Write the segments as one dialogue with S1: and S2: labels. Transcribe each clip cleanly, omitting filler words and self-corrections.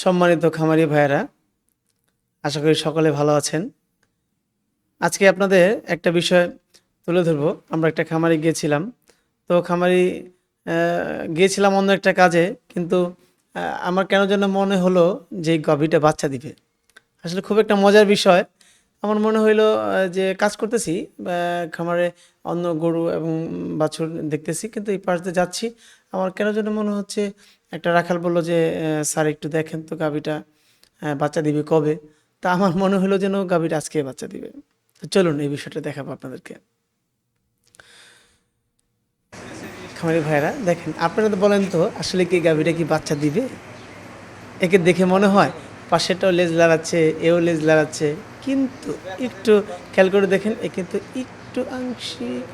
S1: সম্মানিত খামারি ভাইয়েরা, আশা করি সকলে ভালো আছেন। আজকে আপনাদের একটা বিষয় তুলে ধরবো। আমরা একটা খামারে গিয়েছিলাম। তো খামারি গিয়েছিলাম অন্য একটা কাজে, কিন্তু আমার কেন যেন মনে হলো যে এই গাভীটা বাচ্চা দিবে। আসলে খুব একটা মজার বিষয়। আমার মনে হইলো যে কাজ করতেছি, খামারে অন্য গরু এবং বাছুর দেখতেছি, কিন্তু এই পাশ দিয়ে যাচ্ছি। আমার কেন যেন মনে হচ্ছে, একটা রাখাল বলল যে স্যার একটু দেখেন তো গাভীটা বাচ্চা দিবে কবে। তা আমার মনে হলো যেন গাভীটা আজকে বাচ্চা দিবে। তো চলুন এই বিষয়টা দেখাবো আপনাদেরকে। খামারি ভাইয়েরা দেখেন, আপনারা তো বলেন তো আসলে কি গাভীটা কি বাচ্চা দিবে? একে দেখে মনে হয় পাশেরটাও লেজ লাগাচ্ছে, এও লেজ লাগাচ্ছে, কিন্তু একটু খেয়াল করে দেখেন, এ কিন্তু একটু আংশিক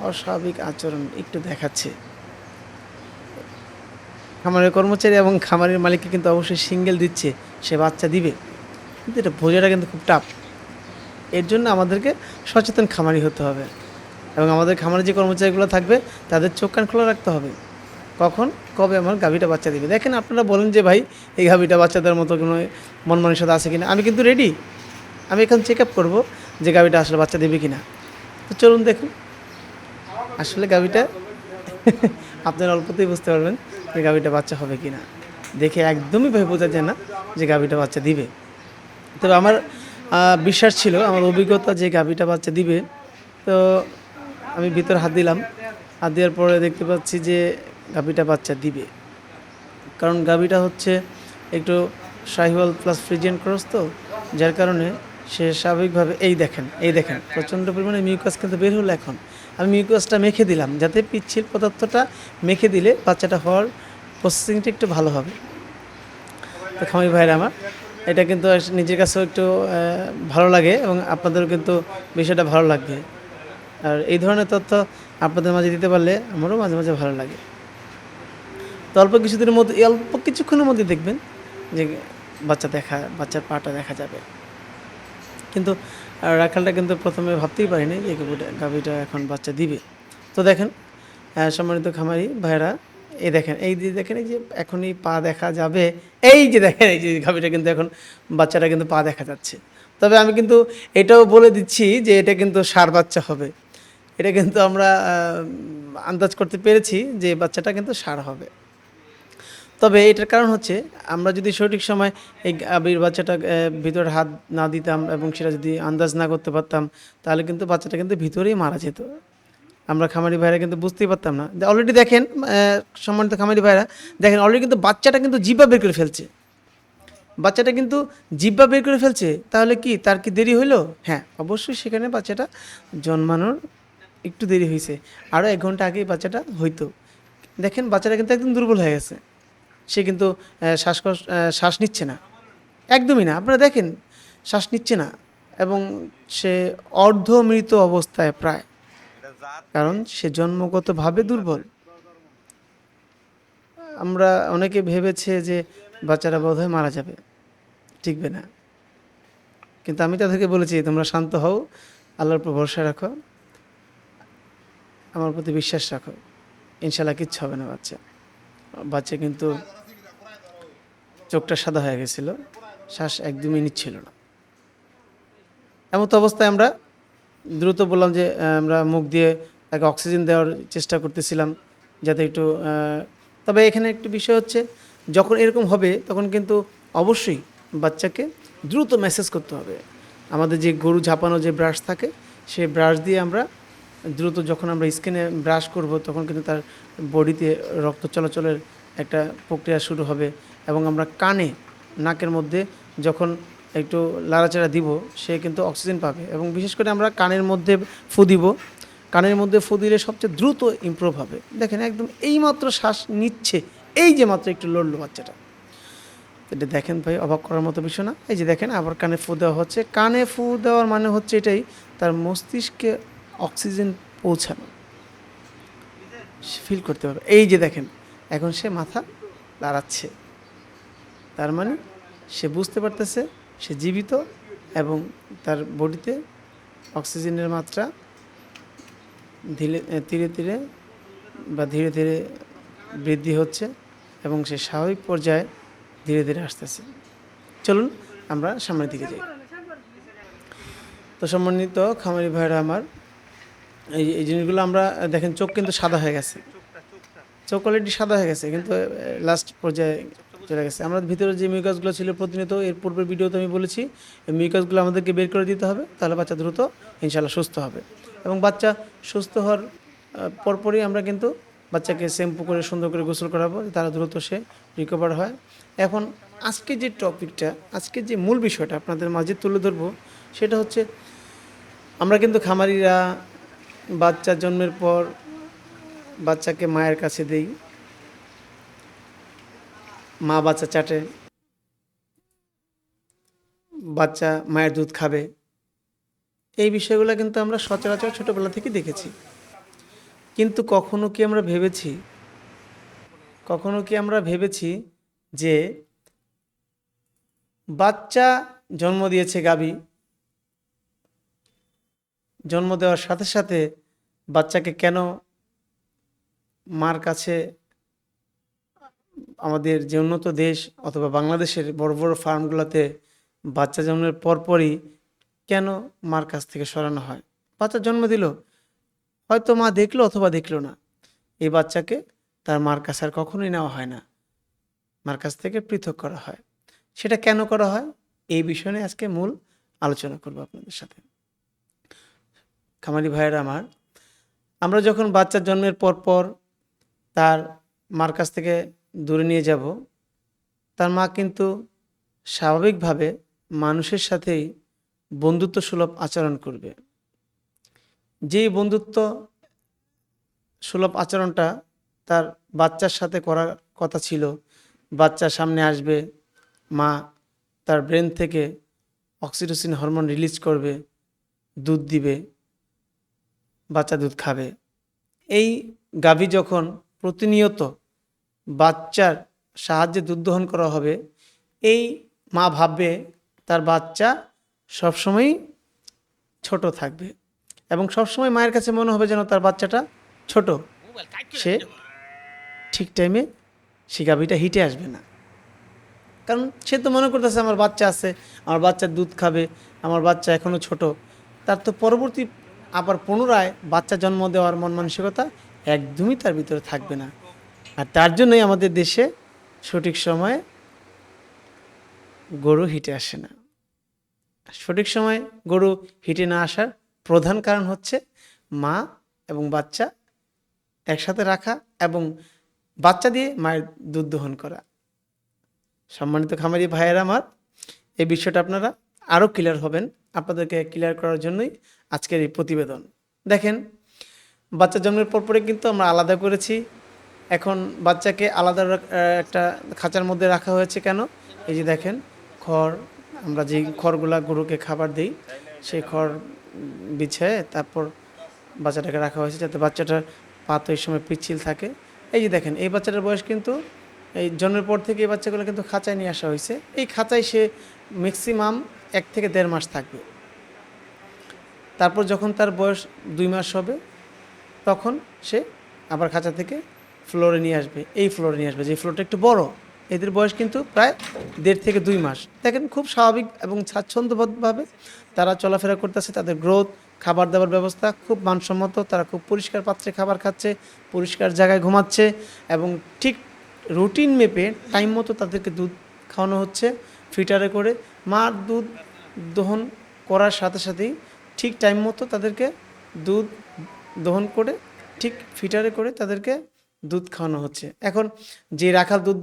S1: অস্বাভাবিক আচরণ একটু দেখাচ্ছে। খামারের কর্মচারী এবং খামারের মালিককে কিন্তু অবশ্যই সিঙ্গেল দিচ্ছে, সে বাচ্চা দিবে, কিন্তু এটা বোঝাটা কিন্তু খুব টাফ। এর জন্য আমাদেরকে সচেতন খামারি হতে হবে, এবং আমাদের খামারে যে কর্মচারীগুলো থাকবে তাদের চোখ কান খোলা রাখতে হবে, কখন কবে আমার গাভীটা বাচ্চা দিবে। দেখেন, আপনারা বলেন যে ভাই এই গাভীটা বাচ্চা দেওয়ার মতো কোনো মন মানসিকতা আছে কিনা। আমি কিন্তু রেডি। আমি এখন চেক আপ করবো যে গাভীটা আসলে বাচ্চা দেবে কিনা। তো চলুন দেখুন আসলে গাভীটা আপনারা অল্পতেই বুঝতে পারবেন যে গাভীটা বাচ্চা হবে কিনা। দেখে একদমই ভয় বোঝা যায় না যে গাভীটা বাচ্চা দিবে। তবে আমার বিশ্বাস ছিল, আমার অভিজ্ঞতা যে গাভীটা বাচ্চা দিবে। তো আমি ভিতরে হাত দিলাম। হাত দেওয়ার পরে দেখতে পাচ্ছি যে গাভীটা বাচ্চা দিবে। কারণ গাভীটা হচ্ছে একটু শাহিওয়াল প্লাস ফ্রিজিয়ান ক্রস, তো যার কারণে সে স্বাভাবিকভাবে এই দেখেন প্রচণ্ড পরিমাণে মিউকাস কিন্তু বের হলো। এখন আমি মিউকাসটা মেখে দিলাম, যাতে পিচ্ছিল পদার্থটা মেখে দিলে বাচ্চাটা হওয়ার প্রসেসিংটা একটু ভালো হবে। তো খামারি ভাইরা আমার, এটা কিন্তু নিজের কাছেও একটু ভালো লাগে, এবং আপনাদেরও কিন্তু বিষয়টা ভালো লাগবে। আর এই ধরনের তথ্য আপনাদের মাঝে দিতে পারলে আমারও মাঝে মাঝে ভালো লাগে। তো অল্প কিছুক্ষণের মধ্যে দেখবেন যে বাচ্চার পাটা দেখা যাবে। কিন্তু রাখালটা কিন্তু প্রথমে ভাবতেই পারিনি যে গাভীটা এখন বাচ্চা দিবে। তো দেখেন, সম্মানিত খামারি ভাইরা, এই যে দেখেন এই যে এখনই পা দেখা যাবে। এই যে দেখেন, এই যে গাভীটা কিন্তু এখন বাচ্চাটা কিন্তু পা দেখা যাচ্ছে। তবে আমি কিন্তু এটাও বলে দিচ্ছি যে এটা কিন্তু ষাঁড় বাচ্চা হবে। এটা কিন্তু আমরা আন্দাজ করতে পেরেছি যে বাচ্চাটা কিন্তু ষাঁড় হবে। তবে এটার কারণ হচ্ছে, আমরা যদি সঠিক সময় এই গাভীর বাচ্চাটা ভিতরে হাত না দিতাম এবং সেটা যদি আন্দাজ না করতে পারতাম, তাহলে কিন্তু বাচ্চাটা কিন্তু ভিতরেই মারা যেত। আমরা খামারি ভাইরা কিন্তু বুঝতেই পারতাম না। অলরেডি দেখেন, সম্মানিত খামারি ভাইরা দেখেন, অলরেডি কিন্তু বাচ্চাটা কিন্তু জিহ্বা বের করে ফেলছে। বাচ্চাটা কিন্তু জিহ্বা বের করে ফেলছে, তাহলে কি তার কি দেরি হইলো? হ্যাঁ, অবশ্যই সেখানে বাচ্চাটা জন্মানোর একটু দেরি হয়েছে। আরও 1 ঘন্টা আগেই বাচ্চাটা হইতো। দেখেন, বাচ্চাটা কিন্তু একদম দুর্বল হয়ে গেছে। সে কিন্তু শ্বাস নিচ্ছে না, একদমই না। আপনারা দেখেন, শ্বাস নিচ্ছে না, এবং সে অর্ধমৃত অবস্থায় প্রায়, কারণ সে জন্মগতভাবে দুর্বল। আমরা অনেকে ভেবেছে যে বাচ্চারা বোধহয় মারা যাবে, টিকবে না, কিন্তু আমি তাদেরকে বলেছি তোমরা শান্ত হও, আল্লাহর উপর ভরসা রাখো, আমার প্রতি বিশ্বাস রাখো, ইনশাল্লাহ কিচ্ছু হবে না। বাচ্চা কিন্তু চোখটা সাদা হয়ে গেছিলো, শ্বাস একদমই নিচ্ছিল না। এমত অবস্থায় আমরা দ্রুত বললাম যে আমরা মুখ দিয়ে তাকে অক্সিজেন দেওয়ার চেষ্টা করতেছিলাম, যাতে একটু তবে এখানে একটু বিষয় হচ্ছে, যখন এরকম হবে তখন কিন্তু অবশ্যই বাচ্চাকে দ্রুত মেসেজ করতে হবে। আমাদের যে গরু ঝাপানো যে ব্রাশ থাকে, সেই ব্রাশ দিয়ে আমরা দ্রুত, যখন আমরা স্কিনে ব্রাশ করব, তখন কিন্তু তার বডিতে রক্ত চলাচলের একটা প্রক্রিয়া শুরু হবে, এবং আমরা কানে, নাকের মধ্যে যখন একটু লাড়াচাড়া দিব, সে কিন্তু অক্সিজেন পাবে। এবং বিশেষ করে আমরা কানের মধ্যে ফু দিব। কানের মধ্যে ফু দিলে সবচেয়ে দ্রুত ইমপ্রুভ হবে। দেখেন, একদম এইমাত্র শ্বাস নিচ্ছে, এই যে মাত্র একটু লড়লো বাচ্চাটা। এটা দেখেন ভাই, অবাক করার মতো বিষয় না? এই যে দেখেন, আবার কানে ফু দেওয়া হচ্ছে। কানে ফু দেওয়ার মানে হচ্ছে এটাই, তার মস্তিষ্কে অক্সিজেন পৌঁছানো, ফিল করতে পারবে। এই যে দেখেন, এখন সে মাথা লাড়াচ্ছে, তার মানে সে বুঝতে পারতেছে সে জীবিত, এবং তার বডিতে অক্সিজেনের মাত্রা ধীরে ধীরে ধীরে বা ধীরে ধীরে বৃদ্ধি হচ্ছে, এবং সে স্বাভাবিক পর্যায়ে ধীরে ধীরে আসতেছে। চলুন আমরা সামনের দিকে যাই। তো সম্মানিত খামারি ভাইরা আমার, এই এই জিনিসগুলো আমরা দেখেন চোখ কিন্তু সাদা হয়ে গেছে, চোখ অলরেডি সাদা হয়ে গেছে, কিন্তু লাস্ট পর্যায়ে চলে গেছে। আমরা ভিতরে যে মিউকাসগুলো ছিল প্রতিনিয়ত এর পূর্বের ভিডিওতে আমি বলেছি, এই মিউকাসগুলো আমাদেরকে বের করে দিতে হবে, তাহলে বাচ্চা দ্রুত ইনশাল্লাহ সুস্থ হবে। এবং বাচ্চা সুস্থ হওয়ার পরপরই আমরা কিন্তু বাচ্চাকে শ্যাম্পু করে সুন্দর করে গোসল করাবো, তারা দ্রুত সে রিকভার হয়। এখন আজকে যে টপিকটা, আজকে যে মূল বিষয়টা আপনাদের মাঝে তুলে ধরবো, সেটা হচ্ছে আমরা কিন্তু খামারিরা বাচ্চা জন্মের পর বাচ্চাকে মায়ের কাছে দেই, মা বাচ্চা চাটে, বাচ্চা মায়ের দুধ খাবে। এই বিষয়গুলো কিন্তু আমরা সচরাচর ছোটোবেলা থেকে দেখেছি। কিন্তু কখনো কি আমরা ভেবেছি যে বাচ্চা জন্ম দিয়েছে গাভী, জন্ম দেওয়ার সাথে সাথে বাচ্চাকে কেন মার কাছে, আমাদের যে উন্নত দেশ অথবা বাংলাদেশের বড় বড় ফার্মগুলোতে বাচ্চা জন্মের পরপরই কেন মার কাছ থেকে সরানো হয়? বাচ্চা জন্ম দিল, হয়তো মা দেখলো অথবা দেখলো না, এই বাচ্চাকে তার মার কাছে আর কখনোই নেওয়া হয় না, মার কাছ থেকে পৃথক করা হয়। সেটা কেন করা হয়, এই বিষয় নিয়ে আজকে মূল আলোচনা করব আপনাদের সাথে। খামারি ভাইয়েরা আমার, আমরা যখন বাচ্চার জন্মের পর তার মার কাছ থেকে দূরে নিয়ে যাব, তার মা কিন্তু স্বাভাবিকভাবে মানুষের সাথেই বন্ধুত্ব সুলভ আচরণ করবে। যেই বন্ধুত্ব সুলভ আচরণটা তার বাচ্চার সাথে করার কথা ছিল, বাচ্চার সামনে আসবে, মা তার ব্রেন থেকে অক্সিটোসিন হরমোন রিলিজ করবে, দুধ দিবে, বাচ্চা দুধ খাবে। এই গাভী যখন প্রতিনিয়ত বাচ্চার সাহায্যে দুধ দহন করা হবে, এই মা ভাববে তার বাচ্চা সবসময়ই ছোট থাকবে এবং সবসময় মায়ের কাছে মনে হবে যেন তার বাচ্চাটা ছোট, সে ঠিক টাইমে সে গাভীটা হিটে আসবে না। কারণ সে তো মনে করতেছে আমার বাচ্চা আছে, আমার বাচ্চার দুধ খাবে, আমার বাচ্চা এখনও ছোট। তার তো পরবর্তী আবার পুনরায় বাচ্চা জন্ম দেওয়ার মন মানসিকতা একদমই তার ভিতরে থাকবে না। আর তার জন্যই আমাদের দেশে সঠিক সময়ে গরু হিটে আসে না। সঠিক সময়ে গরু হিটে না আসার প্রধান কারণ হচ্ছে মা এবং বাচ্চা একসাথে রাখা এবং বাচ্চা দিয়ে মায়ের দুধ দহন করা। সম্মানিত খামারি ভাইয়েরা আমার, এই বিষয়টা আপনারা আরও ক্লিয়ার হবেন, আপনাদেরকে ক্লিয়ার করার জন্যই আজকের এই প্রতিবেদন। দেখেন, বাচ্চা জন্মের পরে কিন্তু আমরা আলাদা করেছি। এখন বাচ্চাকে আলাদা একটা খাঁচার মধ্যে রাখা হয়েছে কেন? এই যে দেখেন, খড়, আমরা যেই খড়গুলা গরুকে খাবার দিই, সেই খড় বিছায়ে তারপর বাচ্চাটাকে রাখা হয়েছে যাতে বাচ্চাটার পা তো এই সময় পিচ্ছিল থাকে। এই যে দেখেন, এই বাচ্চাটার বয়স কিন্তু এই জন্মের পর থেকে এই বাচ্চাগুলো কিন্তু খাঁচায় নিয়ে আসা হয়েছে। এই খাঁচায় সে ম্যাক্সিমাম 1 থেকে 1.5 মাস থাকবে। তারপর যখন তার বয়স 2 মাস হবে, তখন সে আবার খাঁচা থেকে ফ্লোরে নিয়ে আসবে, এই ফ্লোরে নিয়ে আসবে, যে ফ্লোরটা একটু বড়। এদের বয়স কিন্তু প্রায় 1.5 থেকে 2 মাস। দেখেন, খুব স্বাভাবিক এবং স্বাচ্ছন্দ্যবোধভাবে তারা চলাফেরা করতেছে। তাদের গ্রোথ, খাবার দাবার ব্যবস্থা খুব মানসম্মত, তারা খুব পরিষ্কার পাত্রে খাবার খাচ্ছে, পরিষ্কার জায়গায় ঘুমাচ্ছে এবং ঠিক রুটিন মেপে টাইম মতো তাদেরকে দুধ খাওয়ানো হচ্ছে ফিটারে করে। মার দুধ দহন করার সাথে সাথেই ঠিক টাইম মতো তাদেরকে দুধ দহন করে ঠিক ফিটারে করে তাদেরকে দুধ খাওয়ানো হচ্ছে। এখন যে রাখাল দুধ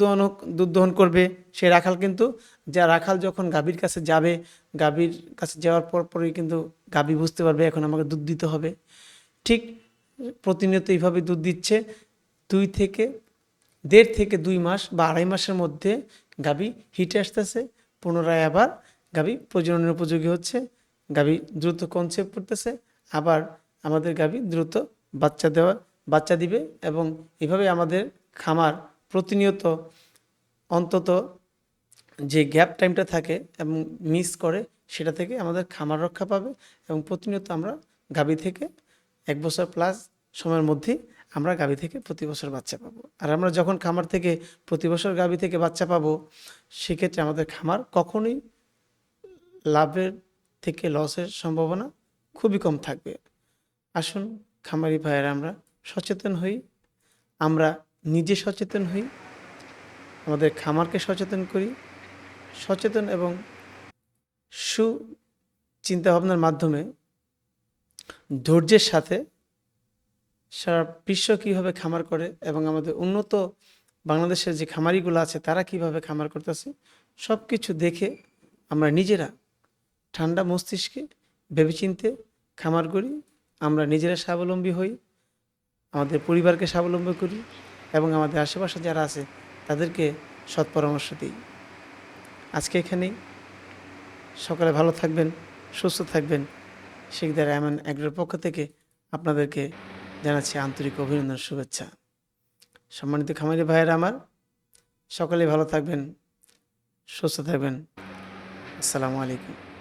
S1: দহন করবে, সেই রাখাল কিন্তু, যা রাখাল যখন গাভীর কাছে যাবে, গাভীর কাছে যাওয়ার পরই কিন্তু গাভী বুঝতে পারবে এখন আমাকে দুধ দিতে হবে। ঠিক প্রতিনিয়ত এইভাবে দুধ দিচ্ছে। 1.5 থেকে 2 মাস বা 2.5 মাসের মধ্যে গাভী হিটে আসতেছে, পুনরায় আবার গাভী প্রজননের উপযোগী হচ্ছে, গাভী দ্রুত কনসেপ্ট করতেছে, আবার আমাদের গাভী দ্রুত বাচ্চা দিবে। এবং এভাবে আমাদের খামার প্রতিনিয়ত অন্তত যে গ্যাপ টাইমটা থাকে এবং মিস করে, সেটা থেকে আমাদের খামার রক্ষা পাবে এবং প্রতিনিয়ত আমরা গাভী থেকে 1 বছর প্লাস সময়ের মধ্যেই আমরা গাভী থেকে প্রতি বছর বাচ্চা পাবো। আর আমরা যখন খামার থেকে প্রতি বছর গাভী থেকে বাচ্চা পাবো, সেক্ষেত্রে আমাদের খামার কখনোই লাভের থেকে লসের সম্ভাবনা খুবই কম থাকবে। আসুন খামারি ভাইয়েরা আমরা সচেতন হই, আমরা নিজে সচেতন হই, আমাদের খামারকে সচেতন করি। সচেতন এবং চিন্তাভাবনার মাধ্যমে ধৈর্যের সাথে সারা বিশ্ব কীভাবে খামার করে এবং আমাদের উন্নত বাংলাদেশের যে খামারিগুলো আছে তারা কিভাবে খামার করতেছে, সব কিছু দেখে আমরা নিজেরা ঠান্ডা মস্তিষ্কে ভেবেচিন্তে খামার করি, আমরা নিজেরা স্বাবলম্বী হই, আমাদের পরিবারকে স্বাবলম্বী করি এবং আমাদের আশেপাশে যারা আছে তাদেরকে সৎ পরামর্শ দিই। আজকে এখানেই। সকালে ভালো থাকবেন, সুস্থ থাকবেন। শিকদার এমন এগ্রোর পক্ষ থেকে আপনাদেরকে জানাচ্ছি আন্তরিক অভিনন্দন, শুভেচ্ছা। সম্মানিত খামারি ভাইয়েরা আমার, সকলেই ভালো থাকবেন, সুস্থ থাকবেন। আসসালামু আলাইকুম।